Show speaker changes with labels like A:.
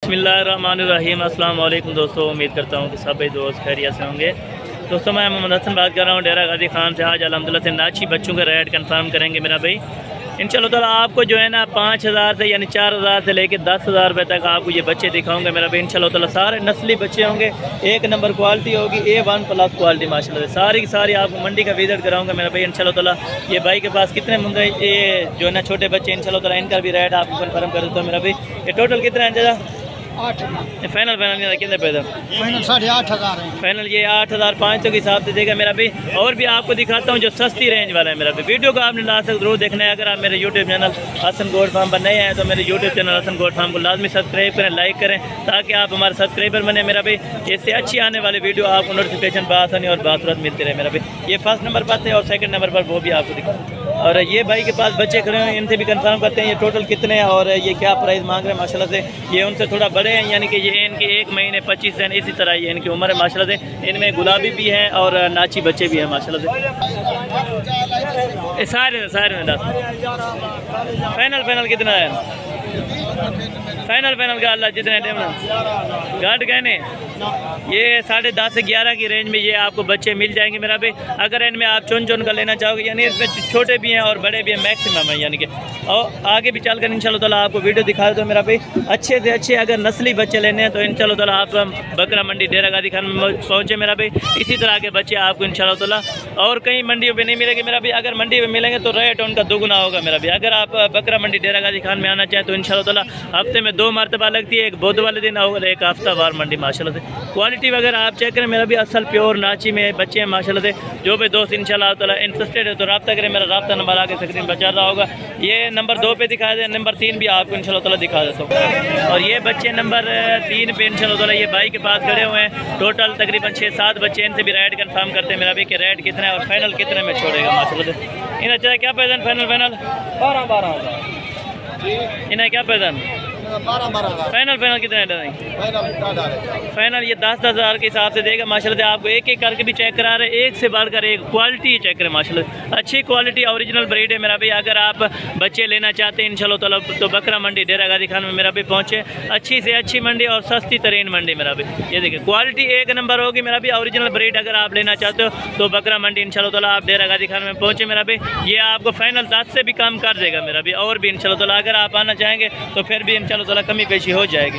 A: बिस्मिल्लाहिर्रहमानिर्रहीम। अस्सलाम वालेकुम दोस्तों, उम्मीद करता हूँ कि सभी दोस्त खैरियत से होंगे। दोस्तों मैं मोहम्मद हसन बात कर रहा हूँ डेरा गाजी खान से। आज अल्हम्दुलिल्लाह से नाची बच्चों का रेट कंफर्म करेंगे मेरा भाई। इंशाअल्लाह ताला आपको जो है ना 5,000 से यानी 4,000 से लेकर 10,000 रुपये तक आपको ये बच्चे दिखाऊंगे मेरा भाई। इंशाअल्लाह ताला सारे नस्ली बच्चे होंगे, एक नंबर क्वालिटी होगी, A1 प्लस क्वालिटी माशाल्लाह से। सारी की सारी आपको मंडी का विजिट कराऊंगा मेरा भाई इंशाअल्लाह ताला। ये भाई के पास कितने मुंडे ये जो है ना छोटे बच्चे, इंशाअल्लाह ताला इनका भी रेट आपको कन्फर्म कर देता हूँ मेरा भाई। ये टोटल कितना है जरा
B: 8
A: फाइनल कितने पैदा
B: फाइनल 8,500 है।
A: फाइनल ये 8,500 के हिसाब से देगा मेरा भी। और भी आपको दिखाता हूँ जो सस्ती रेंज वाला है मेरा भी। वीडियो को आपने लास्ट तक जरूर देखना है। अगर आप मेरे YouTube channel Hasan goat farm पर नए हैं तो मेरे YouTube channel Hasan goat farm को लाजमी सब्सक्राइब करें, लाइक करें ताकि आप हमारे सब्सक्राइबर बने मेरा भी। इससे अच्छी आने वाली वीडियो आपको नोटिफिकेशन बआसानी और बासुरत मिलती रहे मेरा भी। ये फर्स्ट नंबर पर थे और सेकंड नंबर पर वो भी आपको दिखा। और ये भाई के पास बच्चे खड़े हैं, इनसे भी कंफर्म करते हैं ये टोटल कितने हैं और ये क्या प्राइस मांग रहे हैं माशाल्लाह से। ये उनसे थोड़ा बड़े हैं, यानी कि ये इनके 1 महीने 25 दिन इसी तरह ये इनकी उम्र है माशाल्लाह से। इनमें गुलाबी भी है और नाची बच्चे भी हैं माशाल्लाह से। सारे में 10 फाइनल कितना है? फाइनल का अल्लाह जितने टाइम घाट कहने ये 10.5 से 11 की रेंज में ये आपको बच्चे मिल जाएंगे मेरा भाई। अगर इनमें आप चुन कर लेना चाहोगे, यानी इसमें छोटे भी हैं और बड़े भी हैं मैक्सिमम है, यानी कि और आगे भी चलकर इंशाल्लाह ताला आपको वीडियो दिखा दो मेरा भाई। अच्छे से अच्छे अगर नस्ली बच्चे लेने हैं तो इंशाल्लाह ताला आप बकरा मंडी डेरा गाजी खान में पहुँचे मेरा भाई। इसी तरह के बच्चे आपको इंशाल्लाह ताला और कई मंडियों पर नहीं मिलेंगे मेरा भाई। अगर मंडी में मिलेंगे तो रेट उनका दोगुना होगा मेरा भाई। अगर आप बकरा मंडी डेरा गाजी खान में आना चाहें तो इंशाल्लाह ताला हफ्ते में 2 मरतबा लगती है, एक बुध वाले दिन और एक हफ्तावार मंडी माशाल्लाह से। क्वालिटी वगैरह आप चेक करें मेरा भी, असल प्योर नाची में बच्चे हैं माशाल्लाह से। जो भी दोस्त इंशाल्लाह ताला इंटरेस्टेड है तो रब्ता करें, मेरा रब्ता नंबर आगे स्क्रीन पर चल रहा होगा। ये नंबर 2 पे दिखा दे, नंबर 3 भी आपको इंशाल्लाह ताला दिखा देता हूँ। और ये बच्चे नंबर 3 पे इंशाल्लाह ताला ये भाई के पास खड़े हुए हैं। टोटल तकरीबन 6-7 बच्चे, इनसे भी रेट कंफर्म करते हैं मेरा भी कि रेट कितना है और फाइनल कितने में छोड़ेगा माशाल्लाह से। इन्हें अच्छा क्या पैदा फाइनल 12 इन्हें क्या पैदा फाइनल कितने है? फाइनल ये 10,000 के हिसाब से देगा माशाल्लाह से। आपको एक करके भी चेक करा रहे, एक से बढ़कर एक क्वालिटी चेक करें माशाल्लाह। अच्छी क्वालिटी ओरिजिनल ब्रीड है मेरा भाई। अगर आप बच्चे लेना चाहते हैं इंशाल्लाह ताला तो बकरा मंडी डेरा गाजी खान में मेरा भी पहुँचे। अच्छी से अच्छी मंडी और सस्ती तरीन मंडी मेरा भी। ये देखिए क्वालिटी एक नंबर होगी मेरा भी। ओरिजिनल ब्रीड अगर आप लेना चाहते हो तो बकरा मंडी इंशाल्लाह ताला आप डेरा गाजी खान में पहुँचे मेरा भी। ये आपको फाइनल 10 से भी कम कर देगा मेरा भी। और भी इंशाल्लाह ताला अगर आप आना चाहेंगे तो फिर भी इंशाल्लाह ताला कमी पेशी हो जाएगी।